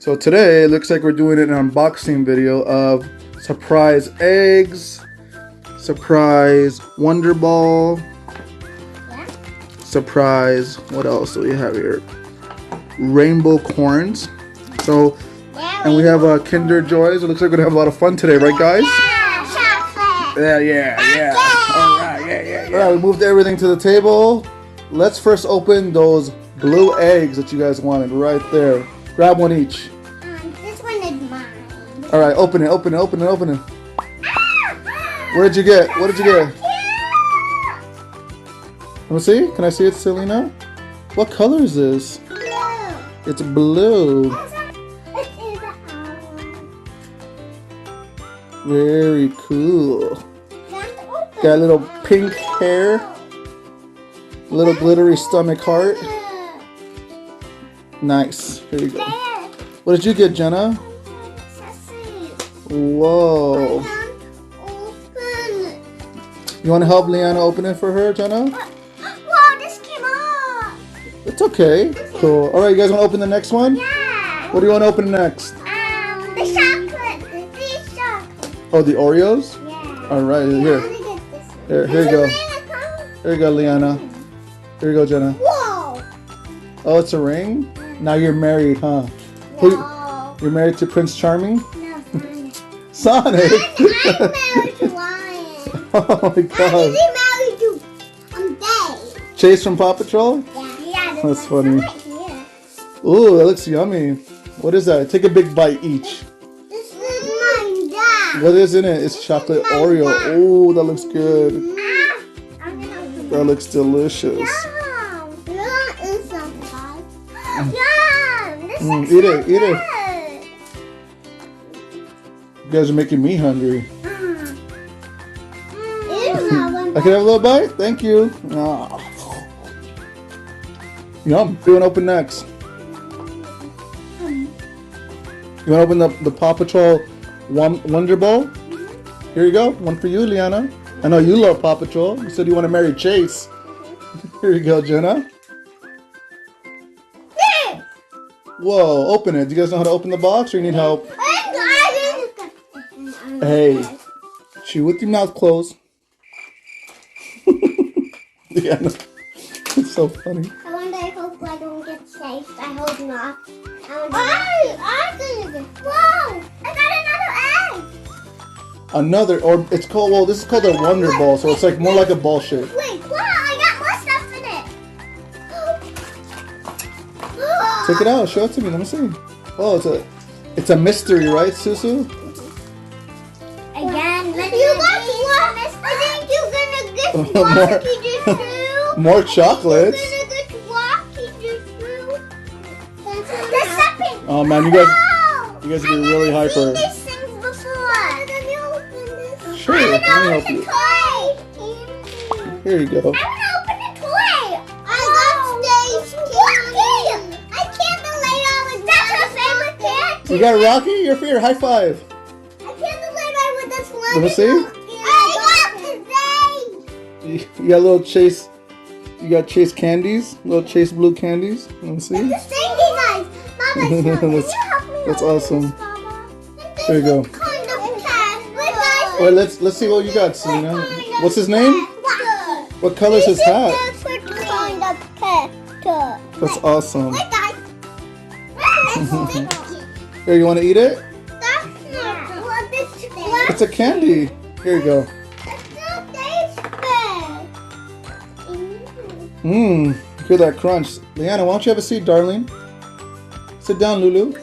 So today it looks like we're doing an unboxing video of surprise eggs, surprise WonderBall, surprise, what else do we have here? Rainbocorns. So, and we have Kinder Joys. It looks like we're gonna have a lot of fun today, right guys? Yeah, Yeah. Alright, yeah. Alright, we moved everything to the table. Let's first open those blue eggs that you guys wanted right there. Grab one each. This one is mine. Alright, open it. What did you get? Let me see. Can I see it, Selena? What color is this? Blue. It's blue. It is an owl. Very cool. Let's open. Got a little pink hair. Little glittery stomach heart. Nice. Here you go. There. What did you get, Jenna? Whoa. Open. You want to help Leanna open it for her, Jenna? Whoa, this came off. It's okay. Cool. All right, you guys want to open the next one? Yeah. What do you want to open next? The chocolate. These chocolate. Oh, the Oreos? Yeah. All right, I'm here. gonna get this one. Here you go. Here you go, Leanna. Here you go, Jenna. Whoa. Oh, it's a ring? Now you're married, huh? No. You're married to Prince Charming? No, fine. Sonic! I'm married to Lion. Oh my I'm god. married to Dave. Chase from Paw Patrol? Yeah. That's funny. Right here. Ooh, that looks yummy. What is that? Take a big bite each. This is my dad. What is in it? It's chocolate Oreo. Ooh, that looks good. I'm gonna open That looks delicious. Yum. That is some fun. Yum. This looks Eat so it. good. You guys are making me hungry. Ew, I can have a little bite? Thank you. Ah. Yum. Who you want to open next? You want to open the Paw Patrol WonderBall? Here you go. One for you, Liana. I know you love Paw Patrol. You said you want to marry Chase. Here you go, Jenna. Whoa, open it. Do you guys know how to open the box or you need help? Hey, chew with your mouth closed. Liana, it's so funny. I wonder if I don't get chased. I hope not. I'm gonna get. Whoa! I got another egg. Or it's called, well, this is called a WonderBall, so it's like more like a ball shape. Wait, wow! I got more stuff in it. Take it out, show it to me, let me see. Oh, it's a mystery, right, Susu? Again, you got one. I think you're gonna get Rocky just through. More chocolates. You're gonna get Rocky just through. The second. Oh man, you guys are really hyper. I've seen these things before. Let me open this. Sure, let me help you. Toy. Here you go. I want to open a toy. I got Stage Rocky. I can't believe I was that's her favorite character. You got Rocky? Your favorite, high five. I can't believe I was this one. Let me see. I got the You got little Chase, you got Chase candies, little Chase blue candies. Let me see. the stinky knife. Mama, can you help me That's open awesome. this, Mama? There you go. This is kind of cat. Wait, let's see what you got, Selena. What's his name? What color's his hat? Kind of cat. That's awesome. Wait, guys. It's sticky. Here, you want to eat it? That's not what this is. It's a candy. Here you go. It's not this big. Hear that crunch. Leanna, why don't you have a seat, darling? Sit down, Lulu.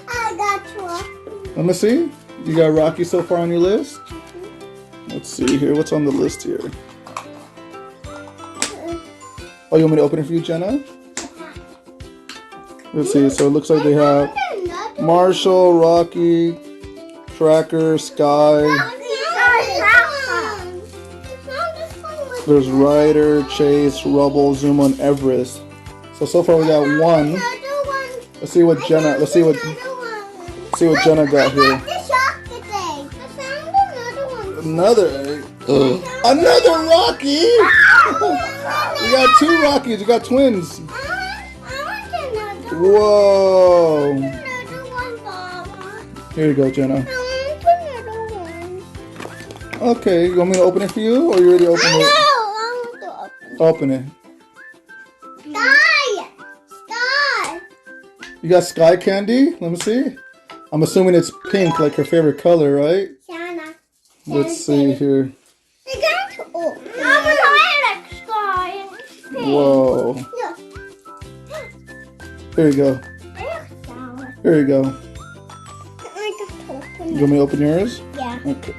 I got one. Let me see. You got Rocky so far on your list? Let's see here. What's on the list here? Oh, you want me to open it for you, Jenna? Let's see. So it looks like they have Marshall, Rocky, Tracker, Sky. There's Ryder, Chase, Rubble, Zuma, and Everest. So far we got one. Let's see what Jenna got here. Another egg. Another Rocky! You got two Rockies. You got twins. Whoa. Here you go, Jenna. I want another one. Okay, you want me to open it for you, or you already opened I it? know. I want to Open open it. Sky! Sky! You got sky candy? Let me see. I'm assuming it's pink, like her favorite color, right? Shana. Let's see here. They're going to open. I'm going to like sky and pink. Whoa. Look. Here you go. They look sour. Here you go. I just open You want me to open yours? Yeah. Okay.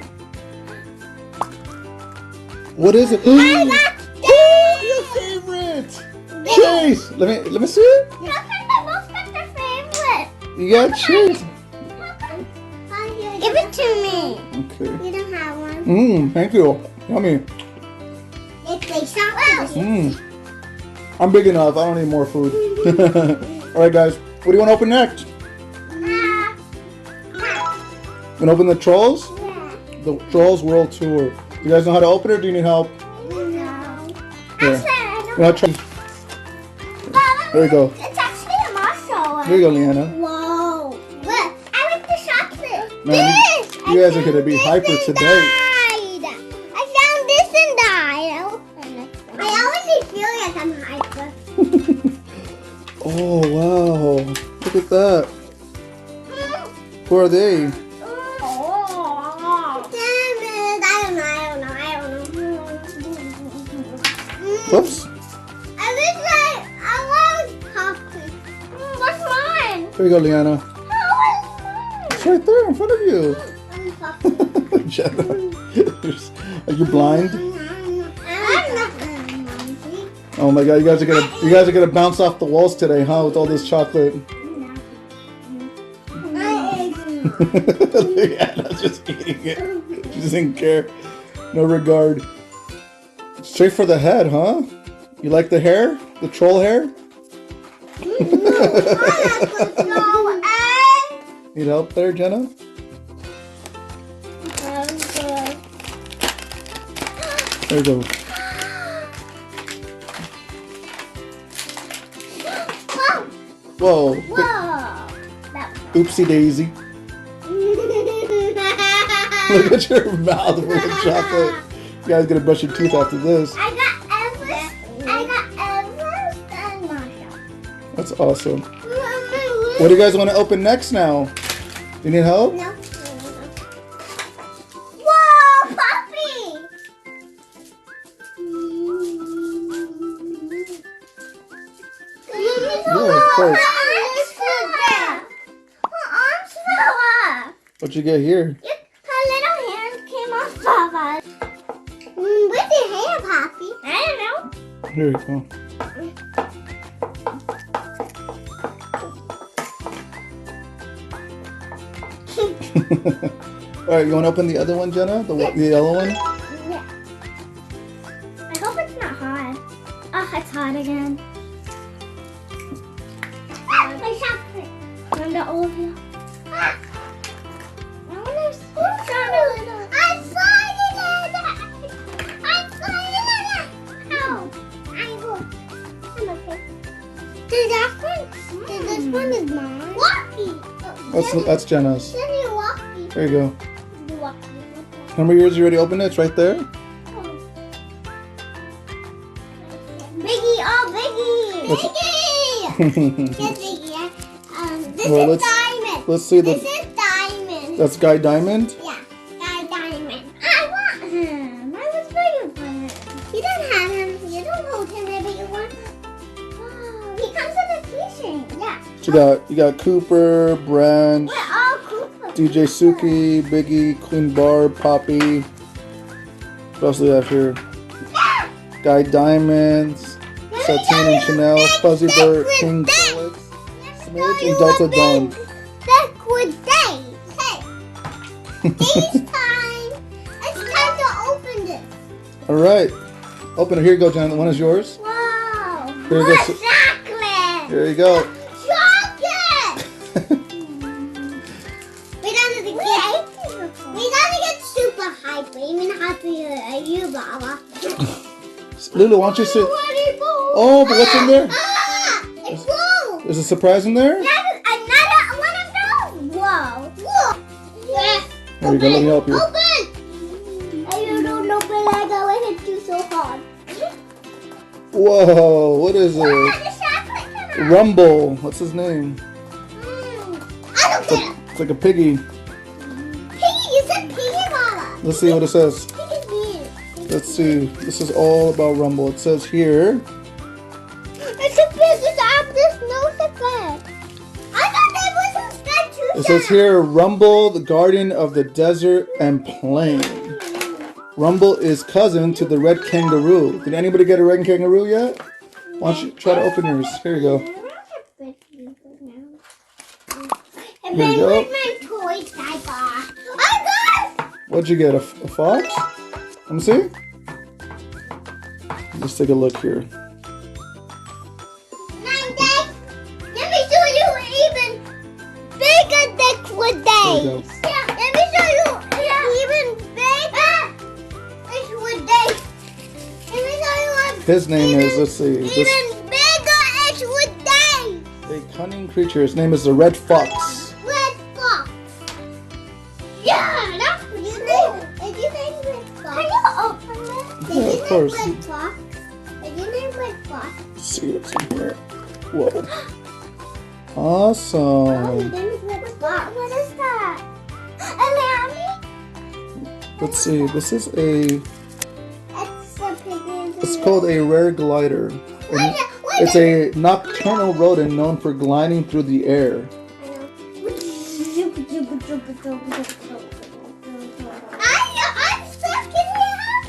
What is it? I got Your favorite! Chase! Let me see it. How come they both got their favorite? You got Chase. Give it to me. Okay. You don't have one. Thank you. Yummy. It tastes so well. I'm big enough. I don't need more food. Alright guys, what do you want to open next? Yeah. You want to open the Trolls? The Trolls World Tour. You guys know how to open it, or do you need help? No. Here. Actually, I You want to try? don't. There you go. It's actually a marshmallow. Here you go, Leanna. Whoa. Look, I like the chocolate. Man, This! you guys are gonna be hyper today. I found this and died. I always feel like I'm hyper. Oh wow! Look at that. Who are they? Oh. Damn it. I don't know. Whoops! I want popcorn. What's mine? Here you go, Leanna. It's right there in front of you. Jenna, are you blind? Oh my God! You guys are gonna bounce off the walls today, huh? With all this chocolate. Leanna's just eating it. She doesn't care. No regard. Straight for the head, huh? You like the hair? The troll hair? Need help there, Jenna? There you go. Whoa. Oopsie daisy. Look at your mouth full of chocolate. You guys gotta brush your teeth after this. I got Everest and Marshall. That's awesome. What do you guys want to open next now? You need help? No. Whoa, puppy! Yeah, of course. Her arms fell off. What'd you get here? Her little hands came off of us. Where's your hair, Poppy? I don't know. Here you go. Alright, you want to open the other one, Jenna? The yellow one? Yeah. I hope it's not hot. Oh, it's hot again. My chocolate. And the Oreo. I want to scoop it. I'm sliding in it. Ow. I'm okay. This one is mine. Walkie. That's Jenna's. Then you walkie. There you go. The walkie. Remember yours? You already opened it? It's right there. Biggie, oh What's- Biggie! Yes, Biggie. This Well, is Diamond. Let's see This is Diamond. That's Guy Diamond. Yeah, Diamond. I want him. I was waiting for him. You don't have him. You don't hold him there, but you want him. Oh, he comes with a keychain. Yeah. So you got Cooper, Branch, We're all Koopa. DJ Suki, Biggie, Queen Barb, Poppy. What else do we have here? Guy Diamonds, Satine and Chanel, Fuzzy Bird, King Felix, Smidge, and Delta Dawn. Liquid day. Hey. Day's time. It's time to open this. Alright. Open it. Here you go, Jenna. The one is yours. Wow. Here you go. More chocolate. Here you go. Chocolate. We gotta get super hyper. Even happier are you, Baba. Lulu, why don't you sit? Oh, but what's in there? It's blue. There's a surprise in there? That is another one of those. Whoa. Whoa. Here we go, let me help you. Open! I don't open like I hit you so hard. Whoa, what is it? The chocolate come out. Rumble. What's his name? I don't care. It's like a piggy. Piggy, you said piggy, Mama. Let's see what it says. Piggy's mean. Let's see. This is all about Rumble. It says here. It's a pig. It's up this nose effect. I thought that was instead too. It says here, Rumble, the guardian of the desert and plain. Rumble is cousin to the red kangaroo. Did anybody get a red kangaroo yet? Why don't you try to open yours? Here you go. And Here then you go. with my toys I got. I got! What'd you get? A fox? Let me see. Let's take a look here. Let me show you even bigger liquid There you go. days. Yeah, let me show you even bigger liquid days. Let me show you what His name is, let's see. This even bigger liquid days. a cunning creature. His name is the red fox. Red fox. Yeah, that's what you name it. Did you name red fox? Can you open it? Did Yeah, you of course. name red fox? Did you name red fox? Let's see what's in here. Whoa. Oh, you Awesome. didn't red fox. What is that? Allow me? Let's see. This is a. It's a piggy. It's called a rare glider. And it's a nocturnal rodent known for gliding through the air. I'm stuck in the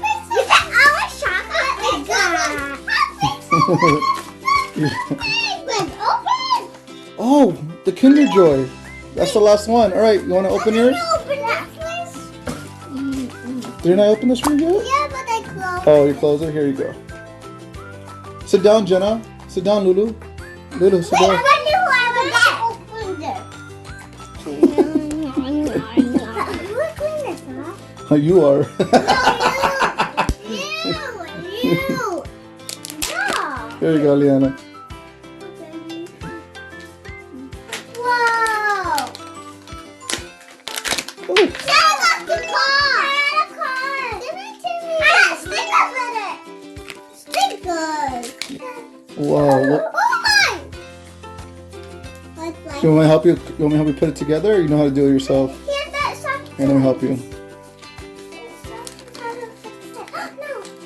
office. You said our chocolate is gone. Open. Oh, the Kinder Joy. That's the last one. All right, you want to open yours? Can you open that, please? Didn't I open this one yet? Yeah, but I closed. Oh, you close it? Here you go. Sit down, Jenna. Sit down, Lulu. Lulu, sit Wait, down. I wonder who I would get. Who would clean this up? Oh, you are. You. No. Here you go, Liana. Whoa. Oh, Now look the car. I had a car. Give it to me. I had stickers in it. Stickers. wow. What, Oh my. do you want me to help you? You want me to help you put it together, or you know how to do it yourself? Here's that sock. Here, let me help you. No,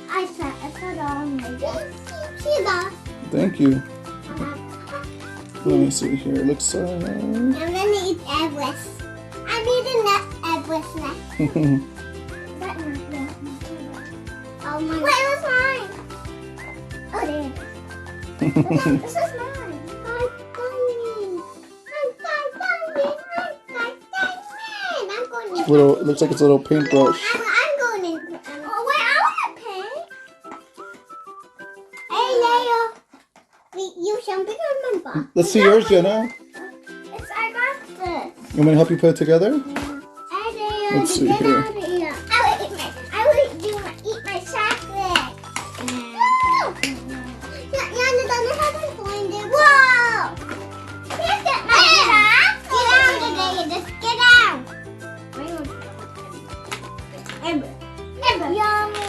I put it on my See that? Thank you. Let me see here. It looks. I'm gonna eat Everest. I'm eating that Everest next. That oh my. Wait, it was mine. Oh, there it is. This is mine. I'm going to. Little. It looks like it's a little paintbrush. I'm going in. Oh wait, I want to paint. Hey Leo, you should be on my box. Let's see yours, Jenna. It's I got this. You want me to help you put it together? Hey Leo, Let's see get here. out of here. I would eat my chocolate. Yana doesn't have to find it. Whoa! Can't get my chocolate. Get out of there, just get out. Yummy.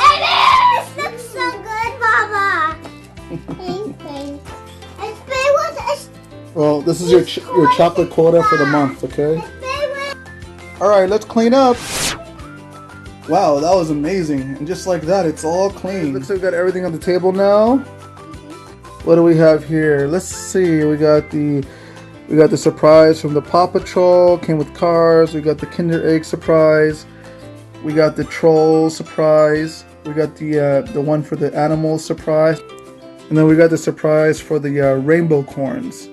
This looks so good, Mama. Thanks. Well, this is your chocolate quota for the month, okay? All right, let's clean up. Wow, that was amazing. And just like that, it's all clean. Looks like we got everything on the table now. What do we have here? Let's see. We got the surprise from the Paw Patrol. Came with cars. We got the Kinder Egg surprise. We got the troll surprise. We got the one for the animals surprise. And then we got the surprise for the Rainbocorns.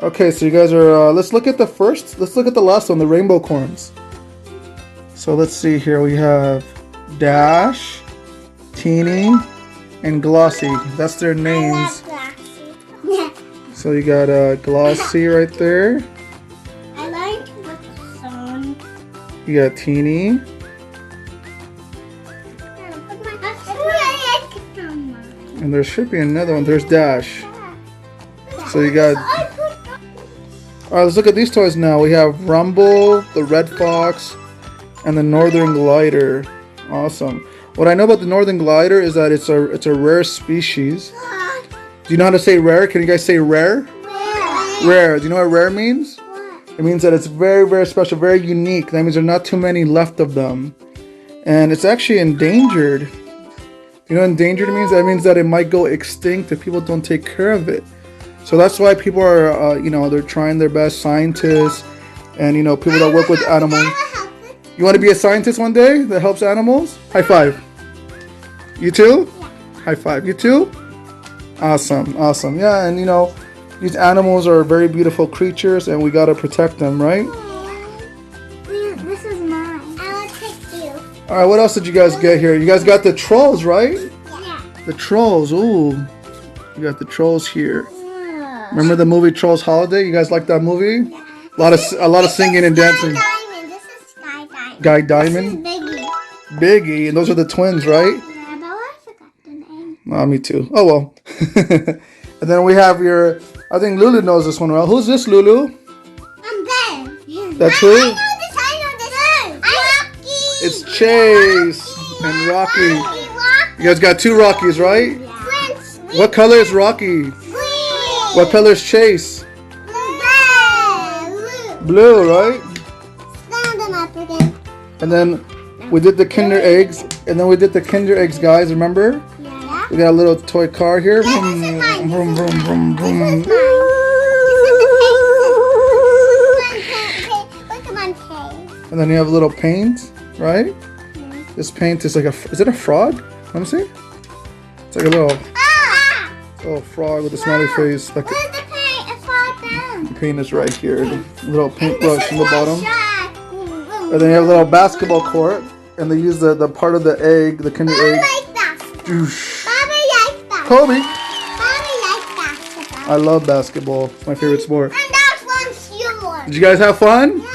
Okay, so you guys are, let's look at the last one, the Rainbocorns. So let's see here, we have Dash, Teeny, and Glossy. That's their names. So you got Glossy right there. I like the sun. You got Teeny. And there should be another one. There's Dash. So you got... Alright, let's look at these toys now. We have Rumble, the Red Fox, And the Northern Glider. Awesome. What I know about the Northern Glider is that it's a rare species. Do you know how to say rare? Can you guys say rare? Rare. Do you know what rare means? It means that it's very, very special, very unique. That means there are not too many left of them. And it's actually endangered. You know what endangered means? That means that it might go extinct if people don't take care of it. So that's why people are, they're trying their best, scientists and, people that work with animals. You want to be a scientist one day that helps animals? High five. You too? High five. You too? Awesome. Awesome. Yeah, and these animals are very beautiful creatures and we got to protect them, right? This is mine. I will take you. All right, what else did you guys get here? You guys got the trolls, right? Yeah. The trolls. Ooh. You got the trolls here. Remember the movie Trolls Holiday? You guys like that movie? Yeah. A lot of singing and dancing. Sky Diamond. This is Sky Diamond. Guy Diamond? This is Biggie. Biggie, and those are the twins, right? Yeah, but I forgot the name. Me too. Oh well. And then we have I think Lulu knows this one well. Who's this, Lulu? I'm Ben. That's I who? know this. Rocky. It's Chase and Rocky. You guys got two Rockies, right? Yeah. What color is Rocky? Green. What color is Chase? Blue. Blue, right? Stand them up again. And then we did the Kinder eggs. And then we did the Kinder eggs, guys. Remember? Yeah. We got a little toy car here. Yeah, this is mine. Vroom, vroom, vroom, vroom. This is mine. And then you have little paint, right? This paint is like is it a frog? Let me see. It's like a little frog with a smiley face. Like Where's the paint? It's all done. the paint is right here. The little paintbrush in the bottom. Shark. And then you have a little basketball court. And they use the part of the egg, the Kinder Bobby egg. likes basketball. Doosh. Bobby likes basketball. Kobe. Bobby likes basketball. I love basketball. It's my favorite sport. And that one's yours. Did you guys have fun? Yeah.